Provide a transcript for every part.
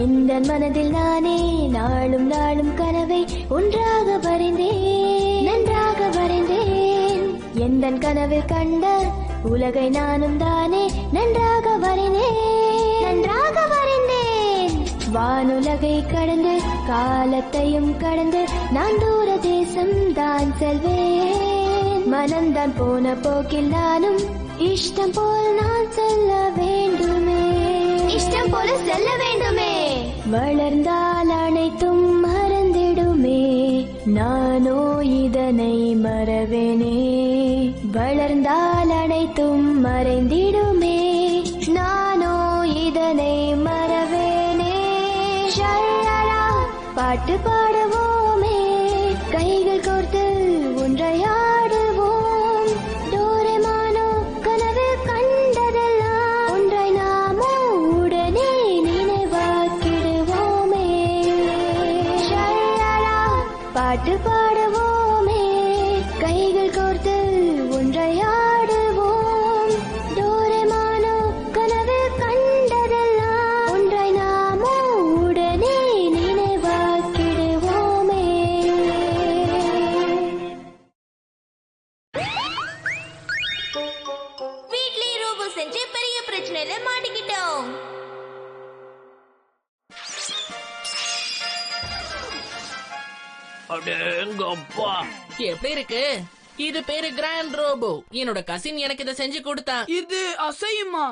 எந்த மனதில் நானே நாளும் நாளும் கனவை ஒன்றாக வரைந்தேன், நன்றாக வரைந்தேன். எந்த கனவில் கண்ட உலகை நானும் தானே நன்றாக வரைந்தேன், நன்றாக வரைந்தேன். வானுலகை கடந்து காலத்தையும் கடந்து நான் தூர தேசம் தான் செல்வேன். மனம்தான் போன போக்கில் நானும் இஷ்டம் போல் நான் செல்ல வேண்டுமே, இஷ்டம் போல செல்ல வேண்டுமே. வளர்ந்தால் அனைத்தும் மறந்திடுமே, நானோ இதனை மறவேனே. வளர்ந்தால் அனைத்தும் மறைந்திடுமே, நானோ இதனை மறவேனே. ஷல்லலா பாட்டு பாடுவோமே, கைகள் கோர்த்து ஒன்றையாடுவோம். டோரேமானோ கனவில் கண்டதெல்லாம் ஒன்றாய் நாமோ உடனே நினைவாக்கிடுவோமே. ஷல்லலா பாட்டு பாடுவோமே, கைகள் கோர்த்து ஒன்றையாடுவோம். டோரேமானோ கனவில் கண்டதெல்லாம் ஒன்றாய் நாமோ உடனே நினைவாக்கிடுவோமே. வீட்லயே ரோபோ செஞ்சு பெரிய பிரச்சனையில மாட்டிக்கிட்டோம். அடேங்கப்பா, எப்படி இருக்கு? இது பேரு கிராண்ட் ரோபோ. என்னோட கசின் எனக்கு இதை செஞ்சு கொடுத்தான். இது அசையுமா?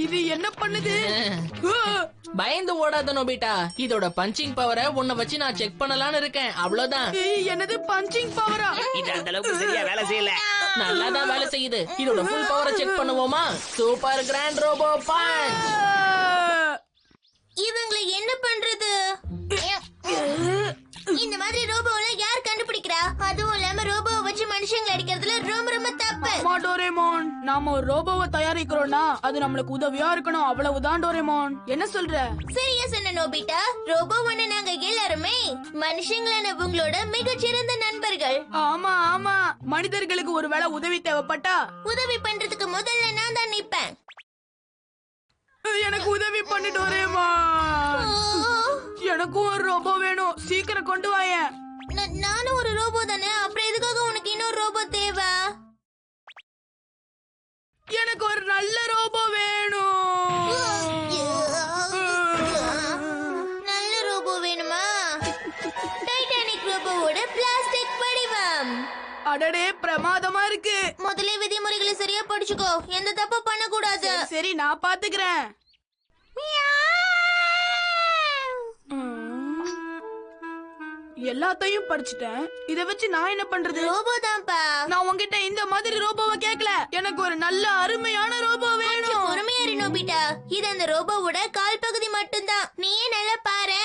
இது என்ன பண்ணுது? பயந்து ஓடாத நோபிட்டா, இதோட பஞ்சிங் பவரை உன்னை வச்சு நான் செக் பண்ணலாம்னு இருக்கேன். அவ்வளவுதான். என்னது பஞ்சிங் பவரா? இது அந்த அளவுக்கு சரியா வேலை செய்யல. நல்லாதான் வேலை செய்யுது. இதோட ஃபுல் பவரை செக் பண்ணுவோமா? Super grand robo punch. இவங்களை என்ன பண்றது? இந்த மாதிரி ரோபோல யார் கண்டுபிடிக்கிறா? அதுவும் இல்லாம ரோபோவை வச்சு மனுஷங்களை அடிக்கிறதுல ரொம்ப ரொம்ப தப்பு. அம்மா டோரேமான், நாம ஒரு ரோபோவை தயாரிக்கிறோம்னா அது நம்மளுக்கு உதவியா இருக்கணும், அவ்வளவுதான் டோரேமான். என்ன சொல்ற? சரியா சொன்ன நோபிட்டா. ரோபோ ஒண்ணு நாங்க எல்லாருமே மனுஷங்களான உங்களோட மிகச்சிறந்த நண்பர்கள். ஆமா ஆமா, மனிதர்களுக்கு ஒருவேளை உதவி தேவைப்பட்டா உதவி பண்றதுக்கு முதல்ல நான் தான் நிப்பேன். எனக்கு உதவி பண்ணு டோரேமான். எனக்கும் ஒரு ரோபோ வேணும், சீக்கிரம் கொண்டு வாயேன். நானும் ஒரு ரோபோ தானே, அப்புறம் எதுக்காக உனக்கு இன்னொரு ரோபோ தேவை? எனக்கு ஒரு நல்ல ரோபோ வேணும். நல்ல ரோபோ வேணுமா? டைட்டானிக் ரோபோவோட பிளாஸ்டிக் வடிவம். அடடே, பிரமாதமா இருக்கு. முதல்ல விதிமுறைகளை சரியா படிச்சுக்கோ, எந்த தப்பு பண்ண கூடாது. சரி, நான் பாத்துக்கிறேன். எல்லாத்தையும் படிச்சுட்டேன். இத வச்சு நான் என்ன பண்றது? ரோபோ தான்ப்பா. நான் உன்கிட்ட இந்த மாதிரி ரோபோவை கேட்கல. எனக்கு ஒரு நல்ல அருமையான ரோபோ வேணும். பொறுமையா இரு நோபிட்டா. இது அந்த ரோபோவோட கால் பகுதி மட்டும்தான். நீயே நல்லா பாரு.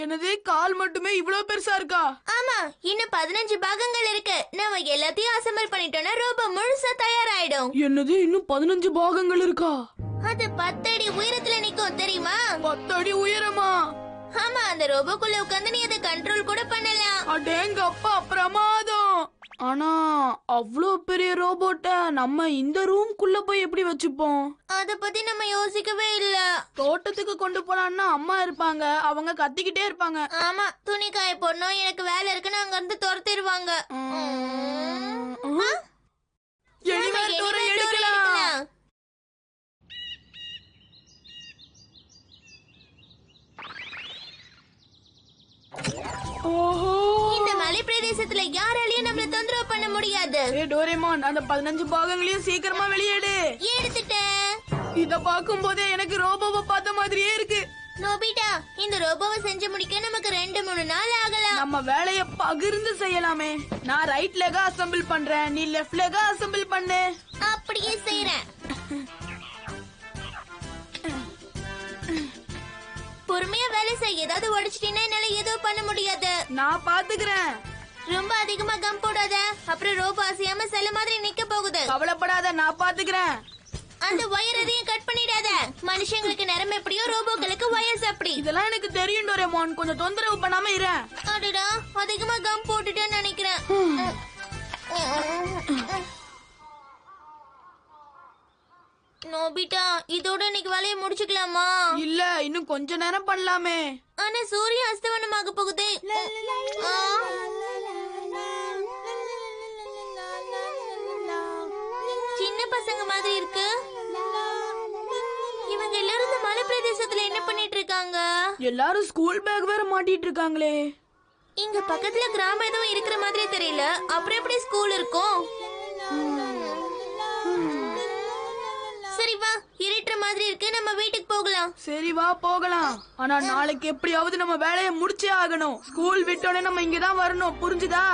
எனது கால் மட்டுமே இவ்வளவு பெருசா இருக்கா? ஆமா, இன்னும் 15 பாகங்கள் இருக்கு. நம்ம எல்லாத்தையும் அசெம்பிள் பண்ணிட்டோம்னா ரோபோ முழுசா தயாராயிடும். என்னது, இன்னும் 15 பாகங்கள் இருக்கா? அது 10 அடி உயரத்துல நிக்கும், தெரியுமா? 10 அடி உயரமா? ஆமா, அந்த ரோபோக்குள்ள உட்கார்ந்து நீ அதை கண்ட்ரோல் கூட பண்ணலாம். அடேங்க அப்பா, பிரமாதம். ஆனா அவ்வளோ பெரிய ரோபோட்ட நம்ம இந்த ரூம்குள்ள போய் எப்படி வச்சுப்போம்? அத பத்தி நம்ம யோசிக்கவே இல்ல. தோட்டத்துக்கு கொண்டு போலான்னா அம்மா இருப்பாங்க, அவங்க கத்திக்கிட்டே இருப்பாங்க. ஆமா, துணி காய போடணும், எனக்கு வேலை இருக்குன்னு அங்க இருந்து துரத்திடுவாங்க. எனிவேர் டோரை எடுக்கலாம். ஓஹோ, இந்த மலை பிரதேசத்துல யாராலையும் நம்மள தொந்தரவு பண்ண முடியாது. டோரேமான், அந்த 15 பாகங்களையும் சீக்கிரமா வெளியேடு. எடுத்துட்டேன். இத பாக்கும் போதே எனக்கு ரோபோவை பார்த்த மாதிரியே இருக்கு. நோபிட்டா, இந்த ரோபோவை செஞ்சு முடிக்க நமக்கு 2-3 நாள் ஆகலாம். நம்ம வேலைய பகிர்ந்து செய்யலாமே. நான் ரைட் லெகா அசெம்பிள் பண்றேன், நீ லெஃப்ட் லெகா அசெம்பிள் பண்ணு. அப்படியே செய்றேன். பொறுமையா வேலை செய்ய. ஏதாவது உடைச்சிட்டீங்கன்னா என்னால எதுவும் பண்ண முடியாது. நான் பாத்துக்கிறேன். ரொம்ப அதிகமா கம் போடாத, அப்புறம் ரோபோ அசையாம சில மாதிரி நிக்க போகுது. கவலைப்படாத, நான் பாத்துக்கிறேன். அந்த வயர் அதையும் கட் பண்ணிடாத. மனுஷங்களுக்கு நேரம் எப்படியோ ரோபோக்களுக்கு வயசு அப்படி. இதெல்லாம் எனக்கு தெரியும் டோரேமான், கொஞ்சம் தொந்தரவு பண்ணாம இரு. அடடா, அதிகமா கம் போட்டுட்டேன்னு நினைக்கிறேன். நோபிட்டா இதோட இன்னைக்கு வேலையை முடிச்சுக்கலாமா? இல்ல இன்னும் கொஞ்ச நேரம் பண்ணலாமே. ஆனா சூரியன் அஸ்தமனமாக போகுதே. சின்ன பசங்க மாதிரி இருக்கு. இவங்க எல்லாரும் இந்த மலை பிரதேசத்துல என்ன பண்ணிட்டு இருக்காங்க? எல்லாரும் ஸ்கூல் பேக் வேற மாட்டிட்டு இருக்காங்களே. இங்க பக்கத்துல கிராமம் எதுவும் இருக்கிற மாதிரி தெரியல. அப்புறம் எப்படி ஸ்கூல் இருக்கும்? சரி வா, இருட்டுற மாதிரி இருக்கு, நம்ம வீட்டுக்கு போகலாம். சரி வா போகலாம். ஆனா நாளைக்கு எப்படியாவது நம்ம வேலையை முடிச்சே ஆகணும். ஸ்கூல் விட்டோடனே நம்ம இங்கதான் வரணும், புரிஞ்சுதா?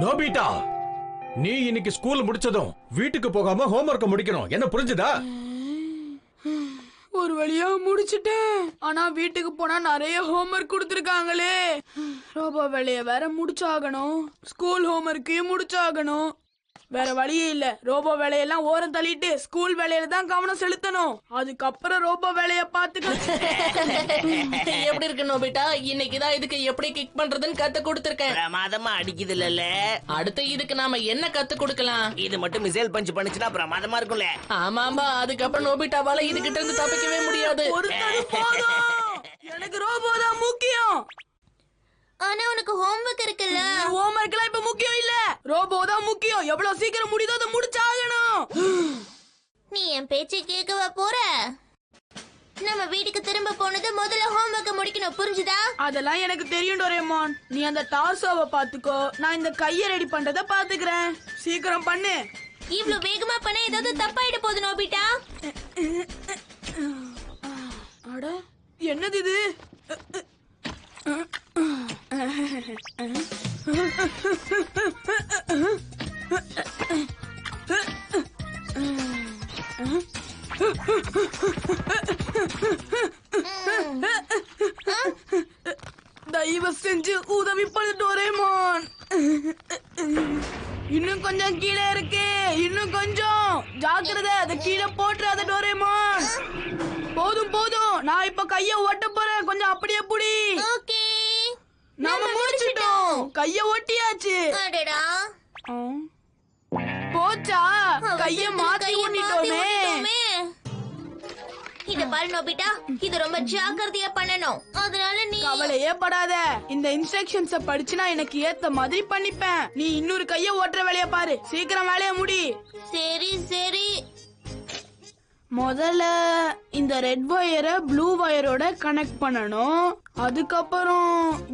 நோபிட்டா, நீ இன்னைக்கு ஸ்கூல் முடிச்சதும் வீட்டுக்கு போகாம ஹோம்வொர்க் முடிக்கணும். என்ன புரிஞ்சுதா? ஒரு வழியா முடிச்சிட்டேன். ஆனா வீட்டுக்கு போனா நிறைய ஹோம்வொர்க் கொடுத்திருக்காங்களே. ரோபோ வேலைய வேற முடிச்சாகணும், ஸ்கூல் ஹோம்வொர்க்கையும் முடிச்சாகணும். வேற வழியே இல்ல. ரோபோ வேலையெல்லாம் ஓரம் தள்ளிட்டு ஸ்கூல் வேலையில தான் கவனம் செலுத்தணும். அதுக்கப்புறம் ரோபோ வேலைய பாத்துக்க. எப்படி இருக்கு நோபிட்டா? இன்னைக்குதான் இதுக்கு எப்படி கிக் பண்றதுன்னு கத்து கொடுத்திருக்கேன். பிரமாதமா அடிக்குது இல்ல? அடுத்து இதுக்கு நாம என்ன கத்து கொடுக்கலாம்? இது மட்டும் மிசைல் பஞ்ச் பண்ணுச்சுன்னா பிரமாதமா இருக்கும்ல. ஆமாம்பா, அதுக்கப்புறம் நோபிட்டாவால இதுகிட்ட இருந்து தப்பிக்கவே முடியாது. எனக்கு ரோபோ தான் முக்கியம். ஆனா உனக்கு ஹோம்வொர்க் இருக்குல்ல. ஹோம்வொர்க் எல்லாம் இப்ப முக்கியம் இல்ல, ரோபோ தான் முக்கியம். எவ்வளவு சீக்கிரம் முடியுதோ அதை முடிச்சாகணும். நீ என் பேச்சை கேட்கவா போற? நம்ம வீட்டுக்கு திரும்ப போனது முதல்ல ஹோம்வொர்க்க முடிக்கணும், புரிஞ்சுதா? அதெல்லாம் எனக்கு தெரியும் டோரேமான். நீ அந்த டார்சோவை பாத்துக்கோ, நான் இந்த கைய ரெடி பண்றத பாத்துக்கிறேன். சீக்கிரம் பண்ணு. இவ்ளோ வேகமா பண்ண ஏதாவது தப்பாயிட போகுது நோபிட்டா. அட என்னது இது? தயவு செஞ்சு உதவி பண்ணு டோரேமான். இன்னும் கொஞ்சம் கீழே இருக்கு, இன்னும் கொஞ்சம். ஜாக்கிரதை, அதை கீழே போட்டுறாத டோரேமான். போதும் போதும், நான் இப்ப கைய ஒட்ட போறேன். கொஞ்சம் அப்படியே புடி. ஓகே, நாம முடிச்சிட்டோம். கைய ஒட்டியாச்சு. அடடா, போச்சா? கைய மாத்தி ஒட்டிட்டோமே. இத பாரு நோபிட்டா, இது ரொம்ப ஜாக்கிரதையா பண்ணணும். அதனால நீ கவலையே படாத. இந்த இன்ஸ்ட்ரக்ஷன்ஸ படிச்சு நான் எனக்கு ஏத்த மாதிரி பண்ணிப்பேன். நீ இன்னொரு கைய ஓட்டுற வேலைய பாரு. சீக்கிரம் வேலைய முடி. சரி சரி. முதல்ல இந்த ரெட் வயரை ப்ளூ வயரோட கனெக்ட் பண்ணணும். அதுக்கப்புறம்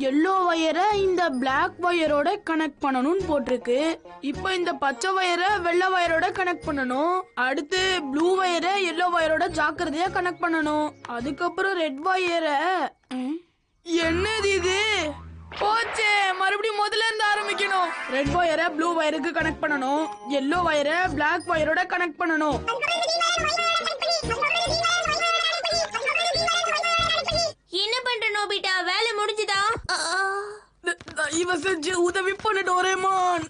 எல்லோ வயரை இந்த பிளாக் வயரோட கனெக்ட் பண்ணணும்னு போட்டிருக்கு. இப்போ இந்த பச்சை வயரை வெள்ளை வயரோட கனெக்ட் பண்ணணும். அடுத்து ப்ளூ வயரை எல்லோ வயரோட ஜாக்கிரதையா கனெக்ட் பண்ணணும். அதுக்கப்புறம் ரெட் வயரை என்னது இது? போச்சே, மறுபடியும் முதல்ல இருந்து ஆரம்பிக்கணும். ரெட் வயரை ப்ளூ வயருக்கு கனெக்ட் பண்ணணும். எல்லோ வயரை பிளாக் வயரோட கனெக்ட் பண்ணணும். என்ன பண்ற நோபிட்டா? வேலை முடிஞ்சுதா? இவ செஞ்சு உதவி பண்ணு டோரேமான்.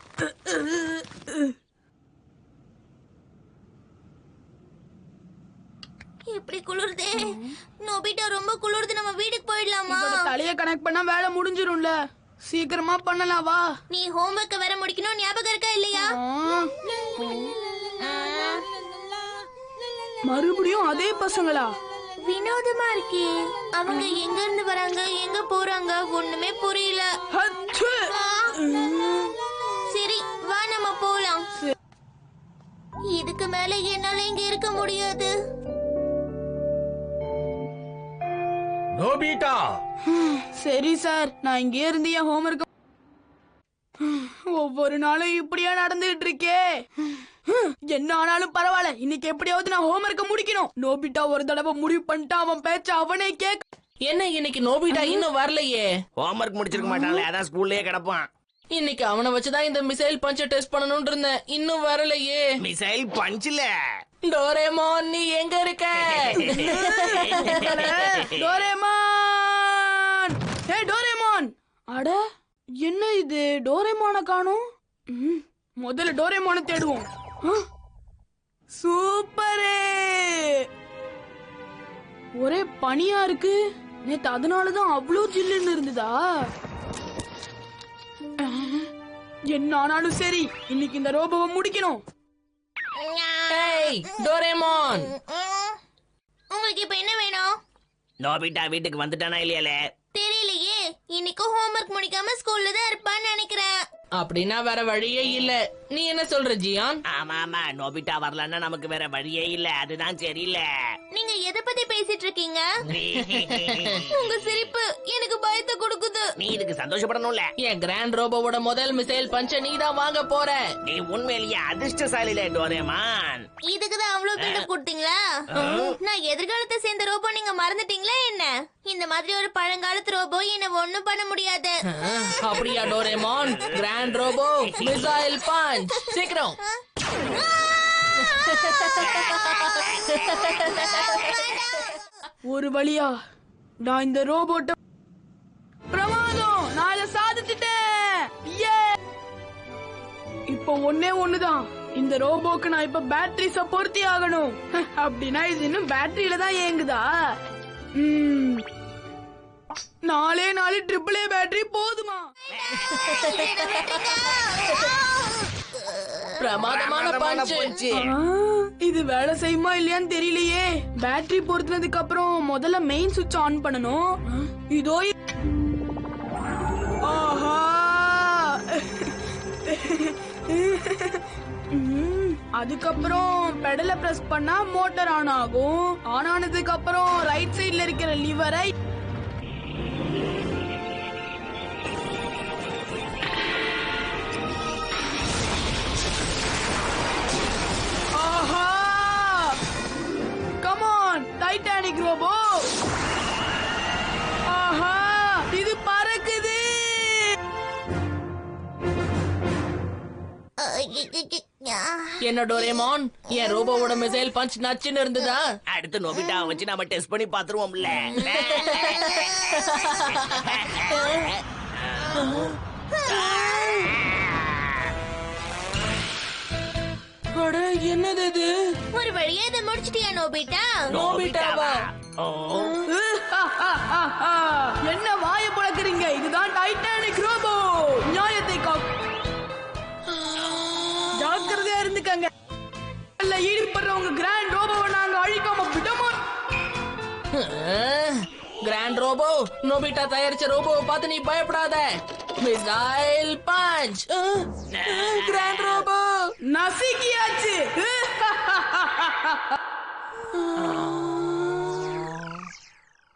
எப்படி குளிருதே. நோபிட்டா ரொம்ப குளிருது, நம்ம வீட்டுக்கு போயிடலாமா? தலைய கனெக்ட் பண்ணா வேலை முடிஞ்சிரும்ல. சீக்கிரமா பண்ணலாம் வா. நீ ஹோம்வொர்க்க வேற முடிக்கணும், ஞாபகம் இருக்கா இல்லையா? மறுபடியும் அதே பசங்களா? வினோதமா இருக்கே. அவங்க எங்க இருந்து வராங்க, எங்க போறாங்க, ஒண்ணுமே புரியல. ஹச்சு. சரி வா, நம்ம போலாம். இதுக்கு மேல என்னால இங்க இருக்க முடியாது. நோபிட்டா, சரி சார், நான் இங்கே இருந்து என் ஹோம்வொர்க். ஒவ்வொரு நாளும் இப்படியா நடந்துட்டு இருக்கே. என்ன ஆனாலும் பரவாயில்ல, இன்னைக்கு எப்படியாவது நான் ஹோம்வொர்க்க முடிக்கணும். நோபிட்டா ஒரு தடவை முடிவு பண்ணிட்டா அவன் பேச்ச அவனே கேட்க. என்ன இன்னைக்கு நோபிட்டா இன்னும் வரலையே? ஹோம்வொர்க் முடிச்சிருக்க மாட்டாங்களே, அதான் ஸ்கூல்லயே கிடப்பான். இன்னைக்கு அவனை வச்சுதான் இந்த மிசைல் பஞ்ச டெஸ்ட் பண்ணணும்னு இருந்தேன். இன்னும் வரலையே. மிசைல் பஞ்ச்ல டோரேமான், நீ எங்க இருக்க? டோரேமான், ஹே டோரேமான். அட என்ன இது? டோரேமான காணோம். முதல்ல டோரேமான தேடுவோம். சூப்பரே, ஒரே பனியா இருக்கு. நேத்து அதனாலதான் அவ்வளவு ஜில்லுன்னு இருந்ததா? என்ன ஆனாலும் சரி, இன்னைக்கு இந்த ரோபோவை முடிக்கணும். ஏய் டோரேமான், உங்களுக்கு இப்ப என்ன வேணும்? நோபிட்டா வீட்டுக்கு வந்துட்டானா இல்லையாலே? தெரியலையே, இன்னைக்கும் ஹோம்வொர்க் முடிக்காம ஸ்கூல்ல தான் இருப்பான்னு நினைக்கிறேன். அப்படின்னா வேற வழியே இல்ல. நீ என்ன சொல்ற ஜியான்? ஆமா ஆமா, நோபிட்டா வரலன்னா நமக்கு வேற வழியே இல்ல. அதுதான் சரியில்ல. நீங்க எதை பத்தி பேசிட்டு இருக்கீங்க? உங்க சிரிப்பு எனக்கு பயத்தை கொடுக்குது. நீ இதுக்கு சந்தோஷப்படணும்ல. என் கிராண்ட் ரோபோவோட முதல் மிசைல் பஞ்ச நீ தான் வாங்க போற. நீ உண்மையிலேயே அதிர்ஷ்டசாலில டோரேமான். இதுக்குதான் அவ்வளவு பில்டப் கொடுத்தீங்களா? நான் எதிர்காலத்தை சேர்ந்த ரோபோ நீங்க மறந்துட்டீங்களா என்ன? இந்த மாதிரி ஒரு பழங்காலத்து ரோபோ என்ன ஒண்ணும் பண்ண முடியாது. அப்படியா Doraemon? Grand robo missile punch, சீக்கிரம். ஒரு வழியா நான் இந்த ரோபோட்ட பிரமாதம், நான் இதை சாதிச்சிட்டேன். இப்போ ஒண்ணுதான், இந்த ரோபோக்கு நான் இப்ப பேட்டரி பொருத்தி ஆகணும். அப்படின்னா இது இன்னும் பேட்டரியில தான் இயங்குதா? 4 AAA பேட்டரி போதுமா? பிரமாதமான பஞ்ச். இது வேலை செய்யுமா இல்லையான்னு தெரியலையே. பேட்டரி பொருத்தினதுக்கு அப்புறம் முதல்ல மெயின் சுவிட்ச் ஆன் பண்ணணும். இதோ ஆஹா, அதுக்கப்புறம் பெடலை பிரஸ் பண்ணா மோட்டார் ஆன் ஆகும். ஆன் ஆனதுக்கு அப்புறம் ரைட் சைடுல இருக்கிற லிவரை டைட்டானிக் ரோபோ. ஆஹா, இது பறக்குது. என்ன டோரேமான், என் ரோபோவோட மிசைல் பஞ்ச் நச்சுன்னு இருந்ததா? அடுத்து நோபிட்டா வச்சு நாம டெஸ்ட் பண்ணி பாத்துருவோம்ல. என்னது இது? ஒரு வழியா இதை முடிச்சிட்டியா நோபிட்டா? நோபிட்டாவா? என்ன வாய பழக்கிறீங்க? இதுதான் டைட்டானிக் ரோபோ. நியாயத்தை ஜாக்கிரதையா இருந்துக்கங்க. ஈடுபடுறவங்க கிராண்ட் ரோபோவை நாங்க அழிக்காம விடமா. கிராண்ட் ரோபோ, நோபிட்டா தயாரிச்ச ரோபோவை பார்த்து நீ பயப்படாத. Missile punch. கிராண்ட் ரோபோ நசுக்கியாச்சு.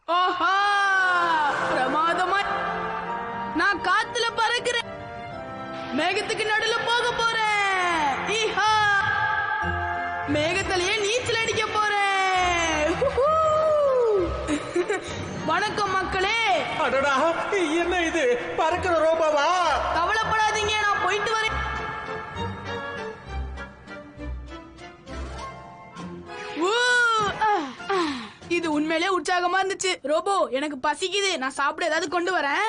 ஆஹா, பிரமாதமா நான் காத்துல பறக்கிறேன். மேகத்துக்கு நடுல போக போறேன். மேகத்திலேயே நீச்சல் அடிக்க போறேன். வணக்கம் மக்களே. அடடா, என்ன இது? பறக்கிற ரோபோவா? கவலைப்படாதீங்க, நான் போயிட்டு வரேன். இது உண்மையிலே உற்சாகமா இருந்துச்சு. ரோபோ, எனக்கு பசிக்குது, நான் சாப்பிட ஏதாவது கொண்டு வரேன்.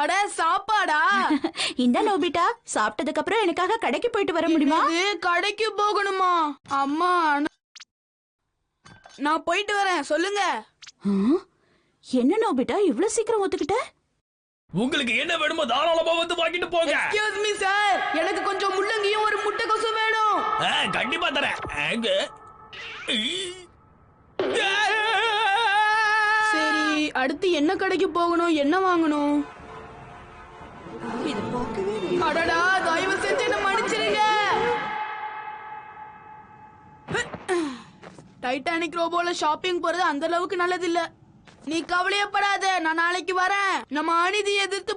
அட சாப்பாடா? இந்த நோபிட்டா, சாப்பிட்டதுக்கு அப்புறம் எனக்காக கடைக்கு போயிட்டு வர முடியுமா? கடைக்கு போகணுமா? அம்மா, நான் போயிட்டு வரேன், சொல்லுங்க. என்ன நோபிட்டா இவ்ளோ சீக்கிரம் ஒத்துக்கிட்ட? உங்களுக்கு என்ன வேணுமோ தாராளமா வந்து வாங்கிட்டு போங்க. எக்ஸ்கியூஸ் மீ சார், எனக்கு கொஞ்சம் முள்ளங்கியும் ஒரு முட்டைக்கோசு வேணும். கண்டிப்பா தரேன். சரி, அடுத்து என்ன கடைக்கு போகணும், என்ன வாங்கணும்? அடடா, தயவு செஞ்சு என்ன மன்னிச்சிருங்க. டைட்டானிக் ரோபோல ஷாப்பிங் போறது அந்த அளவுக்கு நல்லது இல்ல. நீ கவலையப்படாத, நான் நாளைக்கு வரேன். நம்ம அநீதி எதிர்த்து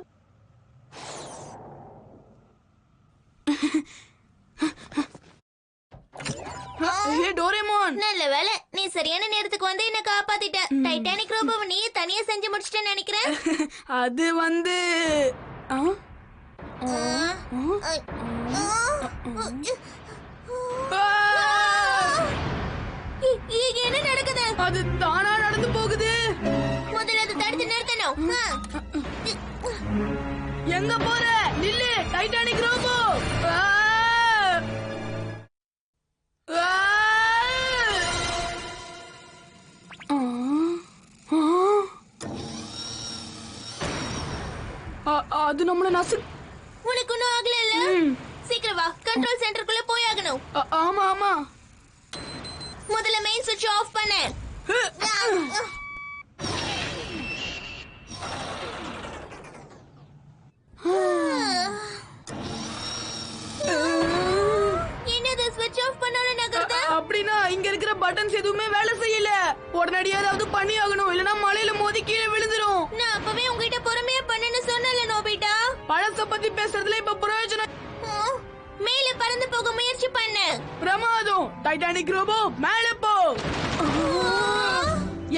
டோரேமான், நல்ல வேலை, நீ சரியான நேரத்துக்கு வந்து என்ன காப்பாத்திட்ட. டைட்டானிக் ரோபோவை நீ தனியா செஞ்சு முடிச்சிட்டேன்னு நினைக்கிறேன். அது வந்து என்ன நடக்குது? அது தானா நடந்து போகுது. முதல்ல அதை தடுத்து நிறுத்தணும். எங்க போற? நில்லு டைட்டானிக் ரோபோ. அது நம்மள உனக்கு ஒன்னும் ஆகல? சீக்கிரம் வா, கண்ட்ரோல் சென்டருக்குள்ள போயாகணும். ஆமா ஆமா. முதல்ல மெயின் சுவிட்ச் ஆஃப் பண்ணு. என்னது ஸ்விட்ச் ஆஃப் பண்ணோட நகருது? அப்படின்னா இங்க இருக்கிற பட்டன்ஸ் எதுவுமே வேலை செய்யல. உடனடியா ஏதாவது பண்ணி ஆகணும், இல்லனா மலையில மோதி கீழே விழுந்துரும். நான் அப்பவே உங்ககிட்ட பொறுமையா பண்ணுன்னு சொன்னல நோபிட்டா. பழச பத்தி பேசுறதுல இப்ப பிரயோஜனம். மேல பறந்து போக முயற்சி பண்ணு. பிரமாதம். டைட்டானிக் ரோபோ மேல போ.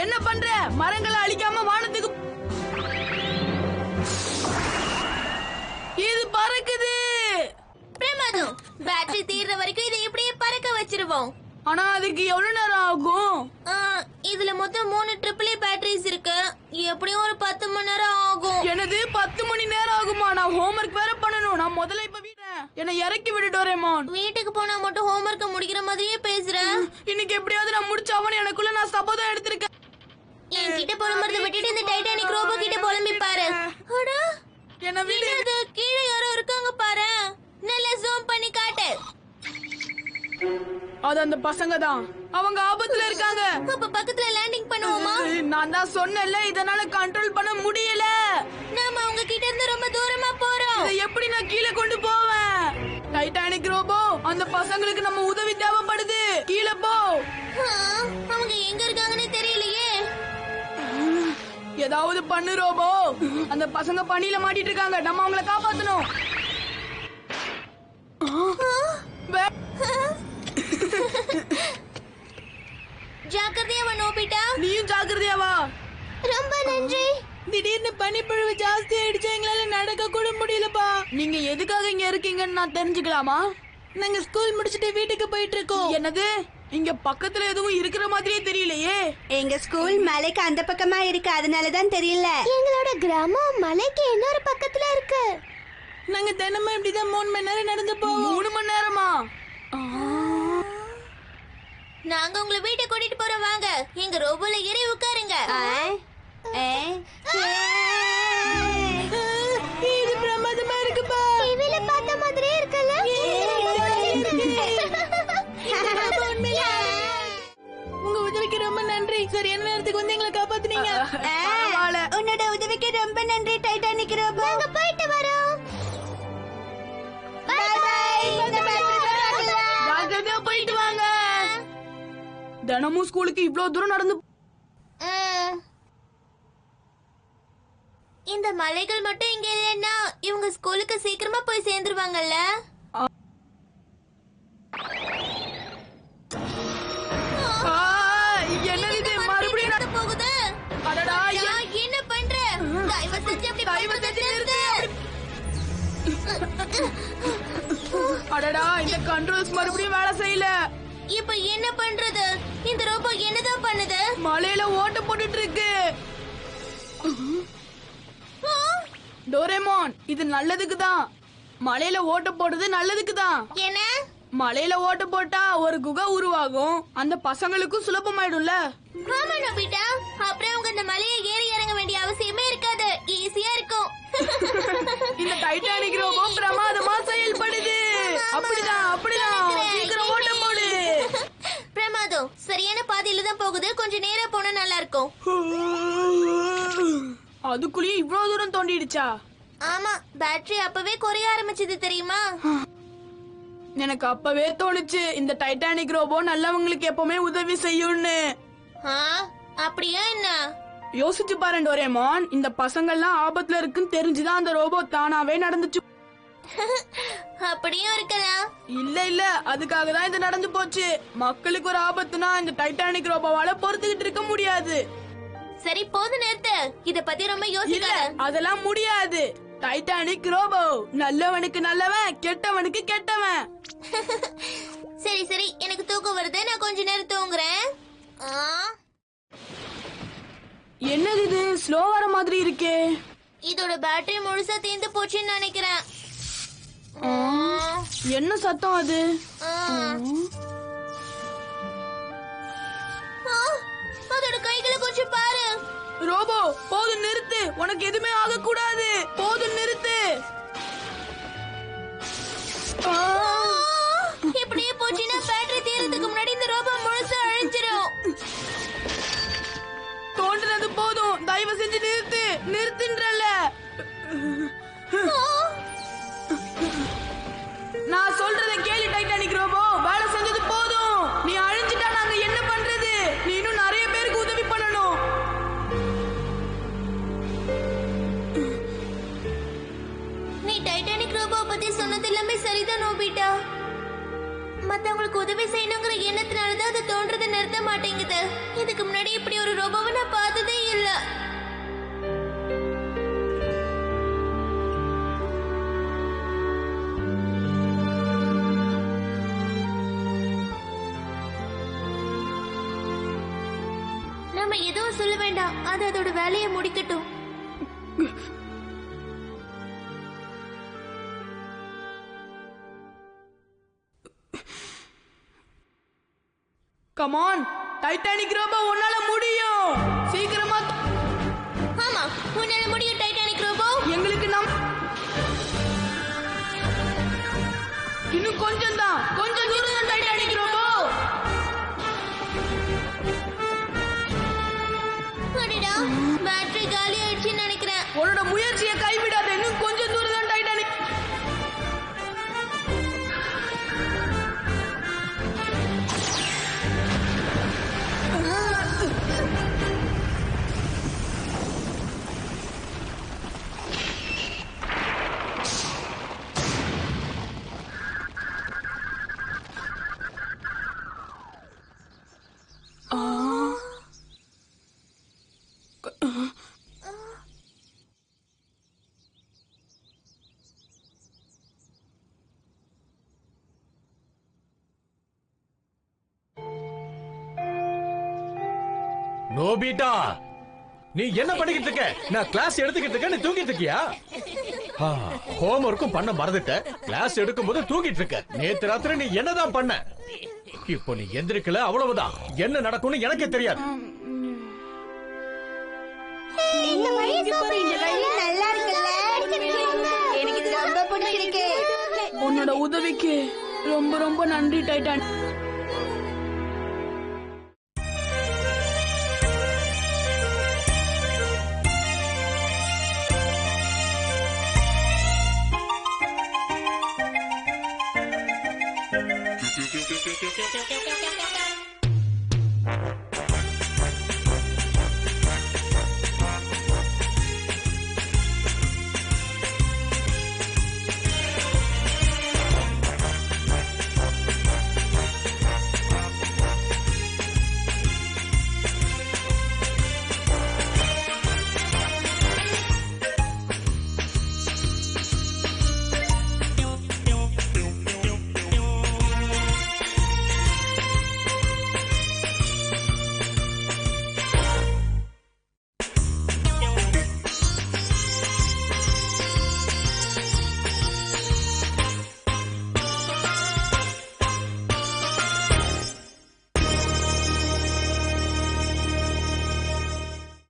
என்ன பண்ற? மரங்களை அழிக்காம வானத்துக்கு இது பறக்குது. பிரமாதம். பேட்டரி தீர்ற வரைக்கும் இதை இப்படியே பறக்க வச்சிருவோம். ஆனா அதுக்கு எவ்வளவு நேரம் ஆகும்? இதுல மொத்தம் 3 AAA பேட்டரிஸ் இருக்கு. எப்படியும் ஒரு 10 மணி நேரம் ஆகும். எனது 10 மணி நேரம் ஆகுமா? நான் ஹோம்வொர்க் வேற பண்ணணும். நான் முதல்ல இப்ப என்ன இறக்கி விடு டோரேமான். வீட்டுக்கு போனா மட்டும் ஹோம்வொர்க்க முடிக்கிற மாதிரியே பேசுறேன். இன்னைக்கு எப்படியாவது நான் முடிச்சாவன்னு எனக்குள்ள நான் சபதம் எடுத்திருக்கேன். என்கிட்ட புலம்புறத விட்டுட்டு இந்த டைட்டானிக் ரோபோ கிட்ட புலம்பி பாரு. அடா, என்ன விடு. என்னது, கீழே யாரோ இருக்காங்க பாரு. நல்லா ஜூம் பண்ணி காட்டு. அது அந்த பசங்க தான். அவங்க ஆபத்துல இருக்காங்க. அப்ப பக்கத்துல லேண்டிங் பண்ணுவோமா? நான் தான் சொன்னேன்ல, இதனால கண்ட்ரோல் பண்ண முடியல. நாம அவங்க கிட்ட இருந்து ரொம்ப தூரமா போறோம். இதை எப்படி நான் கீழே கொண்டு போவேன்? டைட்டானிக் ரோபோ, அந்த பசங்களுக்கு நம்ம உதவி தேவைப்படுது. கீழே போ. அவங்க எங்க இருக்காங்கன்னு தெரியலையே. ஏதாவது பண்ணு ரோபோ. அந்த பசங்க பனியில மாட்டிட்டு இருக்காங்க. நம்ம அவங்கள காப்பாத்தணும். ஜாக்கிரதையா வா நோபிட்டா. நீயும் ஜாக்கிரதையா வா. ரொம்ப நன்றி. திடீர்னு பனிப்பொழிவு ஜாஸ்தி ஆயிடுச்சு, எங்களால நடக்க கூட முடியலப்பா. நீங்க எதுக்காக இங்க இருக்கீங்கன்னு நான் தெரிஞ்சுக்கலாமா? நாங்க ஸ்கூல் முடிச்சிட்டு வீட்டுக்கு போயிட்டு இருக்கோம். என்னது? இங்க பக்கத்துல எதுவும் இருக்கிற மாதிரியே தெரியலையே. எங்க ஸ்கூல் மலைக்கு அந்த பக்கமா இருக்கு, அதனாலதான் தெரியல. எங்களோட கிராமம் மலைக்கு இன்னொரு பக்கத்துல இருக்கு. நாங்க தினமும் இப்படிதான் 3 மணி நேரம் நடந்து போவோம். 3 மணி நேரமா? நாங்க உங்களை வீட்டை கூட்டிட்டு போறோம், வாங்க. எங்க ரோபோல ஏறி உட்காருங்க. இது பிரமாதமா இருக்குப்பா. டிவில பார்த்த மாதிரியே இருக்குல்ல? உங்க உதவிக்கு ரொம்ப நன்றி. சரியான நேரத்துக்கு வந்து எங்களை காப்பாத்துனீங்க. உன்னோட உதவிக்கு ரொம்ப நன்றி டைட்டானிக் ரோபோ. நாங்க போயிட்டு வரோம். Bye bye. ஜாக்கிரதையா போயிட்டு வாங்க. தினமும் ஸ்கூலுக்கு இவ்வளவு தூரம் நடந்து இந்த மலைகள் மட்டும் இங்க இல்லைன்னா இவங்க ஸ்கூலுக்கு சீக்கிரமா போய் சேர்ந்துருவாங்கல்ல. என்னது மறுபடியும் போகுது? அடடா, என்ன பண்ற? தயவு செஞ்சு அப்படி நிறுத்து. அடடா, இந்த கண்ட்ரோல்ஸ் மறுபடியும் வேலை செய்யல. இப்ப என்ன பண்றது? இந்த ரோபோ என்னதான் பண்ணுது? மலையில ஓட்ட போட்டுட்டு இருக்கு. டோரேமான், இது நல்லதுக்கு தான். மலையில ஓட்ட போடுறது நல்லதுக்கு தான். என்ன? மலையில ஓட்ட போட்டா ஒரு குகை உருவாகும். அந்த பசங்களுக்கும் சுலபமாயிடும்ல. ஆமா நோபிட்டா, அப்புறம் அவங்க இந்த மலையை ஏறி இறங்க வேண்டிய அவசியமே இருக்காது. ஈஸியா இருக்கும். இந்த டைட்டானிக் ரோபோ பிரமாதமா செயல்படுது. அப்படிதான் அப்படிதான். சீக்கிரம் ஓட்ட போடு. பிரமாதம். சரியான பாதையில தான் போகுது. கொஞ்சம் நேரா போனா நல்லா இருக்கும். அதுக்குள்ளேயும் இவ்வளவு தூரம் தோண்டிடுச்சா? ஆமா, பேட்டரி அப்பவே குறைய ஆரம்பிச்சது தெரியுமா? எனக்கு அப்பவே தோணுச்சு இந்த டைட்டானிக் ரோபோ நல்லவங்களுக்கு எப்பவுமே உதவி செய்யும்னு. அப்படியா என்ன? யோசிச்சு பாரு டோரேமான், இந்த பசங்க எல்லாம் ஆபத்துல இருக்குன்னு தெரிஞ்சுதான் அந்த ரோபோ தானாவே நடந்துச்சு. அப்படியும் இருக்கலாம். இல்ல இல்ல, அதுக்காக தான் இது நடந்து போச்சு. மக்களுக்கு ஒரு ஆபத்துனா இந்த டைட்டானிக் ரோபோவால பொறுத்துக்கிட்டு இருக்க முடியாது. சரி, போது நிறுத்து. இத பத்தி ரொம்ப இல்ல, யோசிக்காத. அதெல்லாம் முடியாது. டைட்டானிக் ரோபோ நல்லவனுக்கு நல்லவன், கெட்டவனுக்கு கெட்டவன். சரி சரி, எனக்கு தூக்கம் வருது. நான் கொஞ்ச நேரம் தூங்குறேன். என்னது இது ஸ்லோ வர மாதிரி இருக்கே? இதோட பேட்டரி முழுசா தீர்ந்து போச்சுன்னு நினைக்கிறேன். என்ன சத்தம் அது? அதோட கைகளை கொஞ்சம் பாரு. ரோபோ போதும் நிறுத்து, உனக்கு எதுவுமே ஆக கூடாது. போதும் நிறுத்து. இப்படியே போச்சுன்னா பேட்டரி தீர்றதுக்கு முன்னாடி இந்த ரோபோ முழுசா அழிஞ்சிரும். தோன்றது போதும், தயவு செஞ்சு நிறுத்து. நிறுத்துன்றல. நான் சொல்றத கேளு டைட்டானிக் ரோபோ. வேலை செஞ்சது போதும். நீ அழிஞ்சிட்டா நாங்க என்ன பண்றது? நீ இன்னும் நிறைய பேருக்கு உதவி பண்ணணும். நீ டைட்டானிக் ரோபோ பத்தி சொன்னது எல்லாமே சரிதான் நோபிட்டா. மத்தவங்களுக்கு உதவி செய்யணுங்கிற எண்ணத்தினாலதான் அது தோன்றதை நிறுத்த மாட்டேங்குது. இதுக்கு முன்னாடி இப்படி ஒரு ரோபோவை நான் பார்த்ததே இல்ல. நம்ம எதுவும் சொல்ல வேண்டாம், அது அதோட வேலையை முடிக்கட்டும். கம் ஆன் டைட்டானிக் ரோபோ, உன்னால முடியும். சீக்கிரமா. ஆமா, உன்னால முடியும் டைட்டானிக் ரோபோ. எங்களுக்கு இன்னும் கொஞ்சம் தான், கொஞ்சம் தூரம் தான் டைட்டானிக் ரோபோ. அடடா, பேட்டரி காலி ஆயிடுச்சுன்னு நினைக்கிறேன். உன்னோட முயற்சியை கைவிடாத. இன்னும் கொஞ்சம் தூரம் தான் டைட்டானிக். நோபிட்டா, நீ என்ன பண்ணிக்கிட்டு இருக்க? நான் கிளாஸ் எடுத்துக்கிட்டு இருக்க, நீ தூங்கிட்டு இருக்கியா? ஹோம் ஒர்க்கும் பண்ண மறந்துட்ட. கிளாஸ் எடுக்கும் போது தூங்கிட்டு இருக்க. நேத்து ராத்திரி நீ என்னதான் பண்ண? இப்போ நீ எந்திரிக்கல, அவ்வளவுதான். என்ன நடக்கும்னு எனக்கே தெரியாது. இந்த வழி நல்லா இருக்குல்ல? எனக்கு இது ரொம்ப பிடிச்சிருக்கு. உன்னோட உதவிக்கு ரொம்ப ரொம்ப நன்றி டைட்டானிக்.